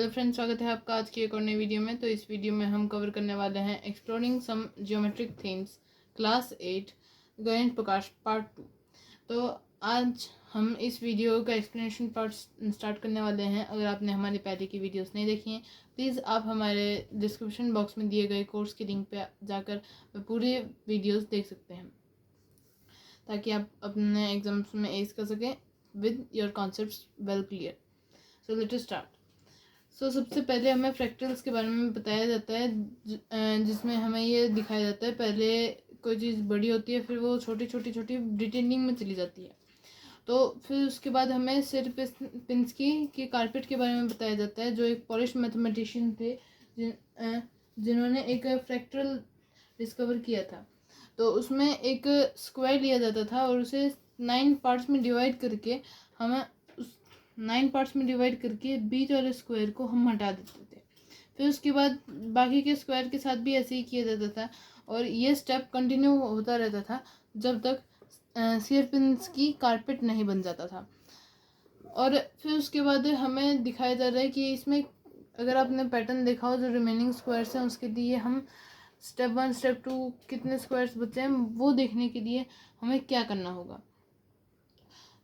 Hello friends, स्वागत है आपका आज की एक और नई वीडियो में। तो इस वीडियो में हम कवर करने वाले हैं एक्सप्लोरिंग सम ज्योमेट्रिक थीम्स क्लास 8 गणित प्रकाश पार्ट 2। तो आज हम इस वीडियो का एक्सप्लेनेशन पार्ट स्टार्ट करने वाले हैं। अगर आपने हमारी पहले की वीडियोस नहीं देखी हैं, प्लीज़ आप हमारे डिस्क्रिप्शन बॉक्स में दिए गए कोर्स की लिंक पे जाकर पूरे वीडियोस देख सकते हैं, ताकि आप अपने एग्जाम्स में एस कर सकें with your concepts well clear. So let us start. सबसे पहले हमें फ्रैक्टल्स के बारे में बताया जाता है, जिसमें हमें ये दिखाया जाता है पहले कोई चीज़ बड़ी होती है, फिर वो छोटी छोटी छोटी डिटेलिंग में चली जाती है। तो फिर उसके बाद हमें सिरपिंस्की की कारपेट के बारे में बताया जाता है, जो एक पॉलिश मैथमेटिशियन थे जिन्होंने एक फ्रैक्टल डिस्कवर किया था। तो उसमें एक स्क्वायर लिया जाता था और उसे 9 पार्ट्स में डिवाइड करके हमें 9 पार्ट्स में डिवाइड करके बीच वाले स्क्वायर को हम हटा देते थे। फिर उसके बाद बाकी के स्क्वायर के साथ भी ऐसे ही किया जाता था और ये स्टेप कंटिन्यू होता रहता था जब तक सिरपिंस्की कारपेट नहीं बन जाता था। और फिर उसके बाद हमें दिखाया जा रहा है कि इसमें अगर आपने पैटर्न देखा हो, जो रिमेनिंग स्क्वायर्स हैं उसके लिए हम स्टेप 1 स्टेप 2 कितने स्क्वायर्स बचे हैं वो देखने के लिए हमें क्या करना होगा।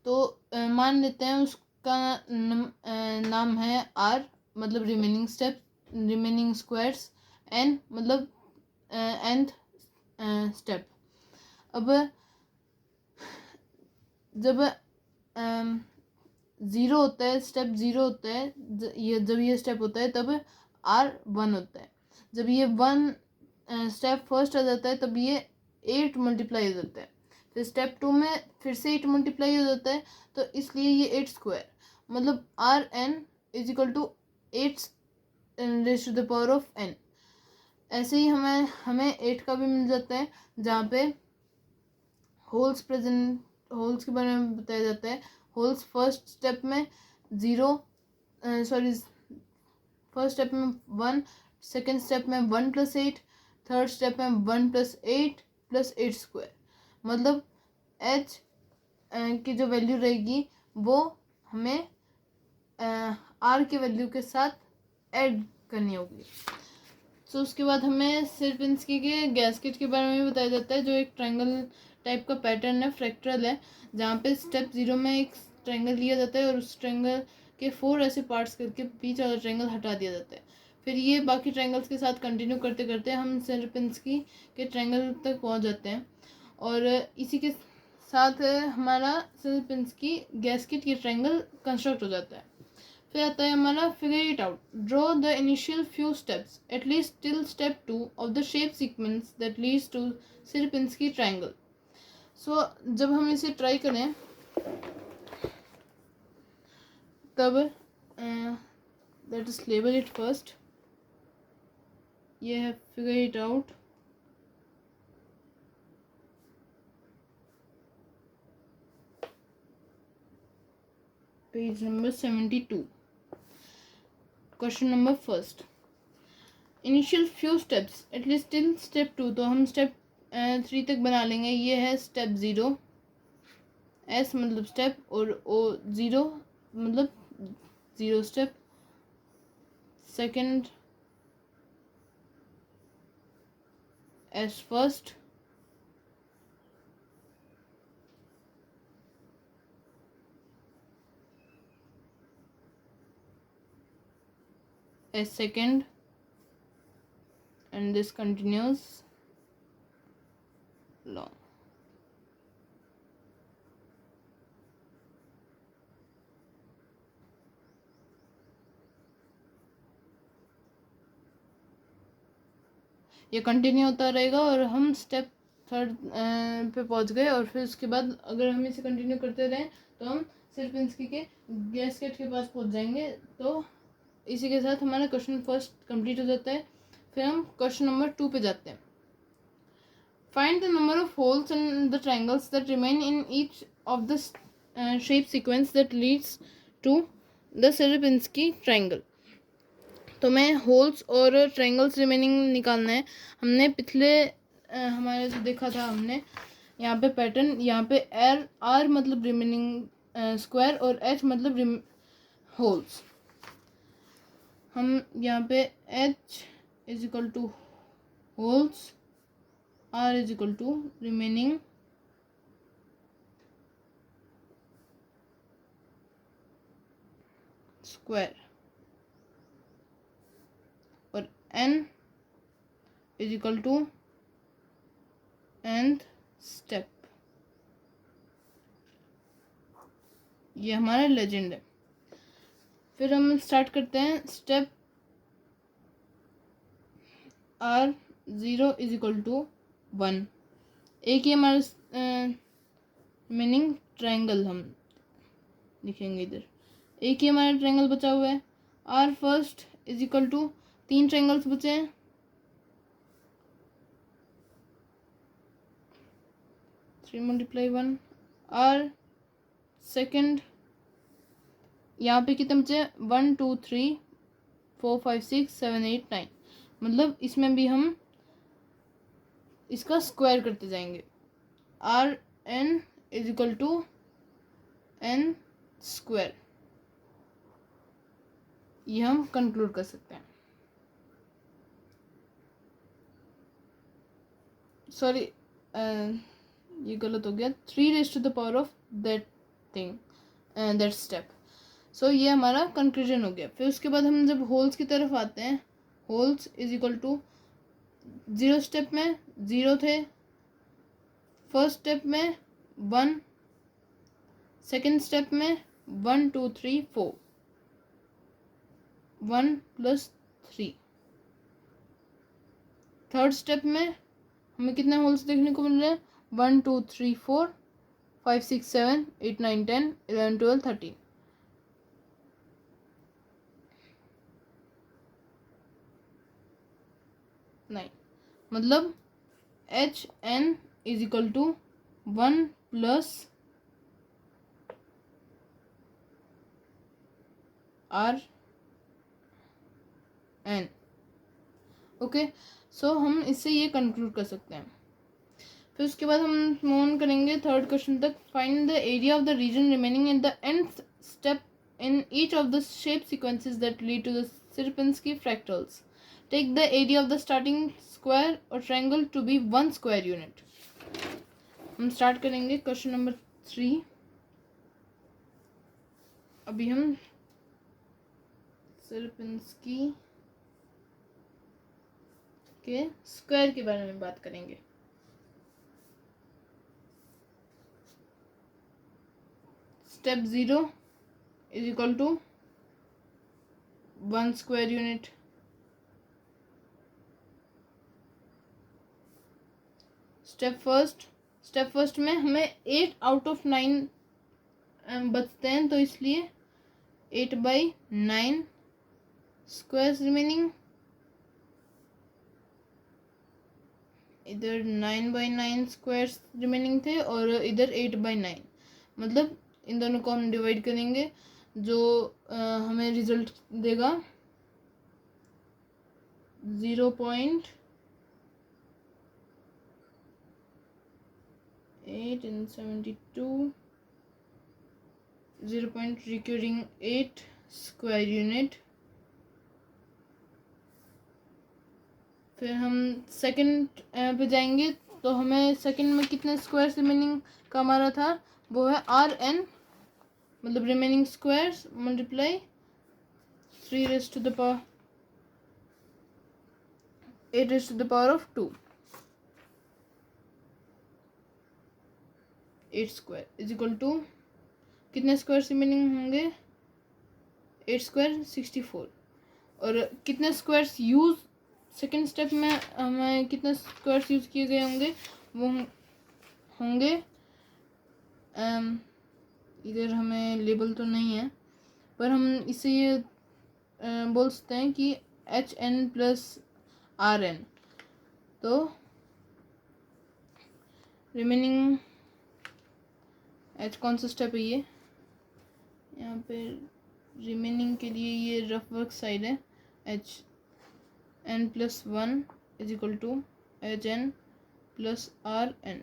तो मान लेते हैं उसका नाम है R, मतलब remaining step, remaining squares, N मतलब nth स्टेप। अब जब 0 होता है, स्टेप 0 होता है, जब ये स्टेप होता है तब R 1 होता है। जब ये 1 स्टेप फर्स्ट आ जाता है तब ये 8 मल्टीप्लाई हो जाता है। फिर स्टेप 2 में फिर से 8 मल्टीप्लाई हो जाता है, तो इसलिए ये 8 स्क्वायर मतलब Rn is equal to 8 raise to the power of n। ऐसे ही हमें 8 का भी मिल जाता है, जहाँ पे होल्स के बारे में बताया जाता है। होल्स फर्स्ट स्टेप में 0, फर्स्ट स्टेप में 1, सेकेंड स्टेप में 1 + 8, थर्ड स्टेप में 1 + 8 + 8 स्क्वायर। मतलब h की जो वैल्यू रहेगी वो हमें r के वैल्यू के साथ ऐड करनी होगी। सो उसके बाद हमें सिरपिंस्की के गैस्केट के बारे में भी बताया जाता है, जो एक ट्रायंगल टाइप का पैटर्न है, फ्रैक्टल है, जहाँ पे स्टेप 0 में एक ट्रायंगल लिया जाता है और उस ट्रायंगल के 4 ऐसे पार्ट्स करके बीच वाला ट्रायंगल हटा दिया जाता है। फिर ये बाकी ट्रायंगल्स के साथ कंटिन्यू करते करते हम सिरपिंस्की के ट्रायंगल तक पहुँच जाते हैं, और इसी के साथ हमारा सिरपिंस्की गैस्केट की ट्रायंगल कंस्ट्रक्ट हो जाता है। फिर आता है हमारा figure it out. Draw the initial few steps at least till step 2 of the shape sequence that leads to Sierpinski triangle. जब हम इसे ट्राई करें तब let us label it first. ये है figure it out. Page number 72, question number first. Initial few steps at least till step 2, तो हम step 3 तक बना लेंगे। ये है स्टेप 0, S मतलब स्टेप, और O 0 मतलब 0 step. Second S first, S second, and this continues long. ये कंटिन्यू होता रहेगा और हम स्टेप 3 पे पहुंच गए। और फिर उसके बाद अगर हम इसे कंटिन्यू करते रहें तो हम सिरपिंस्की के गैस्केट के पास पहुंच जाएंगे। तो इसी के साथ हमारा क्वेश्चन फर्स्ट कंप्लीट हो जाता है। फिर हम क्वेश्चन नंबर 2 पे जाते हैं। Find the number of holes in the triangles that remain in each of the shape sequence that leads to the Sierpinski triangle. तो मैं होल्स और ट्रायंगल्स रिमेनिंग निकालना है। हमने पिछले हमारे जो देखा था, हमने यहाँ पे पैटर्न, यहाँ पे R मतलब रिमेनिंग स्क्वायर और H मतलब होल्स। हम यहाँ पे h is equal to holes, r is equal to remaining square और n is equal to nth step. ये हमारा लेजेंड है। फिर हम स्टार्ट करते हैं step r 0 is equal to 1। एक ही हमारा रिमेनिंग ट्रायंगल हम लिखेंगे इधर। एक ही हमारा ट्रायंगल बचा हुआ है। r first is equal to 3 triangles बचे हैं, 3 × 1। r सेकेंड यहाँ पे कितने बचे? 1 2 3 4 5 6 7 8 9। मतलब इसमें भी हम इसका स्क्वायर करते जाएंगे। r n is equal to n square. ये हम कंक्लूड कर सकते हैं। सॉरी, ये गलत हो गया। 3 raise to the power of that thing, that step. So ये हमारा कंक्लूजन हो गया। फिर उसके बाद हम जब होल्स की तरफ आते हैं, holes is equal to 0 step में 0 थे, फर्स्ट स्टेप में 1, सेकेंड स्टेप में 1 2 3 4, 1 + 3। थर्ड स्टेप में हमें कितने होल्स देखने को मिल रहे हैं? 1 2 3 4 5 6 7 8 9 10 11 12 13। 9। मतलब h n is equal to 1 + r n। Okay, so हम इससे ये कंक्लूड कर सकते हैं। फिर उसके बाद हम मूव ऑन करेंगे थर्ड क्वेश्चन तक। Find the area of the region remaining in the nth step in each of the shape sequences that lead to the Sierpinski fractals. Take the area of the starting square or triangle to be 1 square unit. हम start करेंगे question number 3। अभी हम Sierpinski के square के बारे में बात करेंगे। Step 0 is equal to 1 square unit. Step first में हमें 8 आउट ऑफ 9 बचते हैं, तो इसलिए 8/9 स्क्वायर्स रिमेनिंग। इधर 9/9 स्क्वायर्स रिमेनिंग थे और इधर 8/9। मतलब इन दोनों को हम डिवाइड करेंगे, जो हमें रिजल्ट देगा 0.8 × 72 0.8 स्क्वायर यूनिट। फिर हम सेकंड पे जाएंगे, तो हमें सेकंड में कितने स्क्वायर्स रिमेनिंग का हमारा था? वो है rn, मतलब remaining squares multiply 3 raised to the power 8 raised to the power of 2। 8 square is equal to कितने स्क्वायर्स रिमेनिंग होंगे? 8 स्क्वायर 64। और कितने स्क्वायर्स यूज सेकेंड स्टेप में हमें कितने स्क्वायर्स यूज किए गए होंगे? वो होंगे इधर हमें लेबल तो नहीं है, पर हम इसे ये बोल सकते हैं कि HN + RN। तो रिमेनिंग H कौन सा स्टेप है? ये यहाँ पे रिमेनिंग के लिए ये रफ वर्क साइड है। HN + 1 is equal to HN + RN।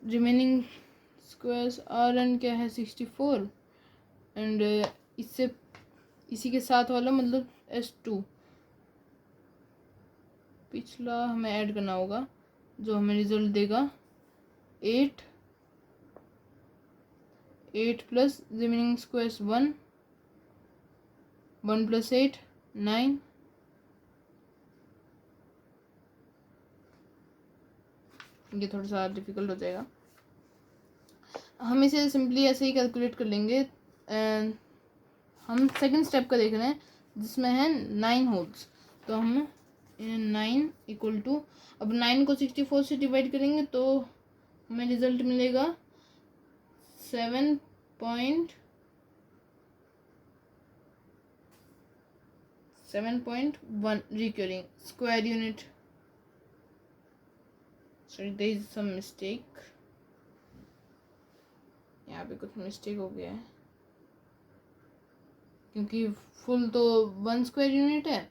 Remaining squares RN क्या है? 64 एंड इससे इसी के साथ वाला मतलब S2 पिछला हमें ऐड करना होगा, जो हमें रिजल्ट देगा 8 प्लस रिमेनिंग स्क्वायर्स 1 प्लस 8 9 ये थोड़ा सा डिफिकल्ट हो जाएगा। हम इसे सिंपली ऐसे ही कैलकुलेट कर लेंगे। हम सेकंड स्टेप का देख रहे हैं जिसमें है 9 होल्स, तो हम 9 इक्वल टू, अब 9 को 64 से डिवाइड करेंगे तो हमें रिजल्ट मिलेगा 7.1 recurring square unit. Sorry there is some mistake, यहाँ पे कुछ मिस्टेक हो गया है क्योंकि फुल तो 1 स्क्वायर यूनिट है।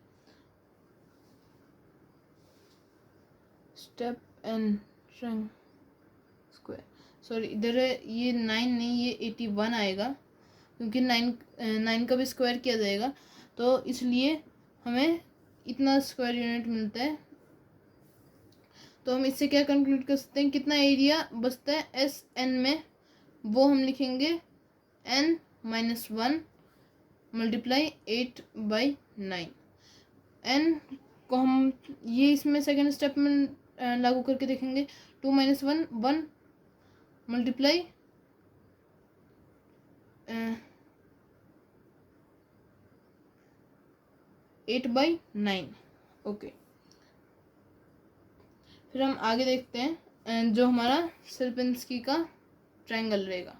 स्टेप एन स्क्वायर, सॉरी इधर है ये 9 नहीं, ये 81 आएगा क्योंकि 9 का भी स्क्वायर किया जाएगा, तो इसलिए हमें इतना स्क्वायर यूनिट मिलता है। तो हम इससे क्या कंक्लूड कर सकते हैं, कितना एरिया बचता है SN में, वो हम लिखेंगे n-1 मल्टीप्लाई 8/9। n को हम ये इसमें सेकेंड स्टेप में लागू करके देखेंगे, 2 - 1 1 मल्टीप्लाई 8/9। ओके, फिर हम आगे देखते हैं जो हमारा शेरपिंस्की का ट्रायंगल रहेगा,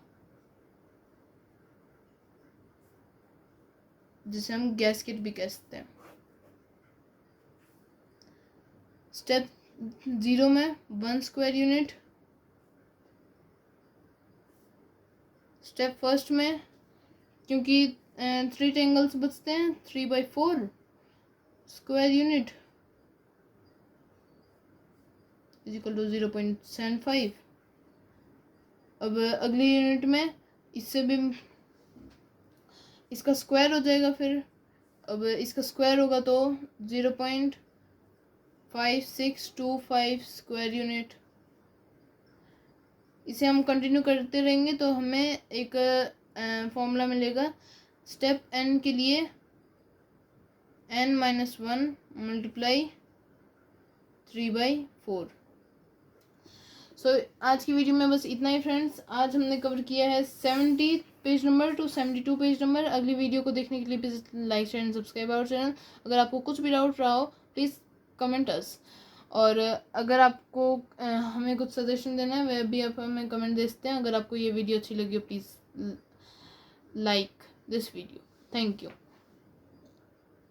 जिसे हम गैस्केट भी कह सकते हैं। स्टेप 0 में 1 स्क्वायर यूनिट, स्टेप फर्स्ट में क्योंकि 3 ट्रायंगल्स बचते हैं 3/4 square unit is equal to 0.75। अब अगली यूनिट में इससे भी इसका स्क्वायर हो जाएगा, फिर अब इसका स्क्वायर होगा तो 0.5625 स्क्वायर यूनिट। इसे हम कंटिन्यू करते रहेंगे तो हमें एक फॉर्मूला मिलेगा स्टेप n के लिए n-1 मल्टीप्लाई 3/4। सो आज की वीडियो में बस इतना ही फ्रेंड्स। आज हमने कवर किया है 70 page number to 72 page number. अगली वीडियो को देखने के लिए please like share and subscribe our channel. अगर आपको कुछ भी डाउट रहा हो प्लीज़ कमेंट अस, और अगर आपको हमें कुछ सजेशन देना है वह भी आप हमें कमेंट दे सकते हैं। अगर आपको ये वीडियो अच्छी लगी हो please like this video. Thank you.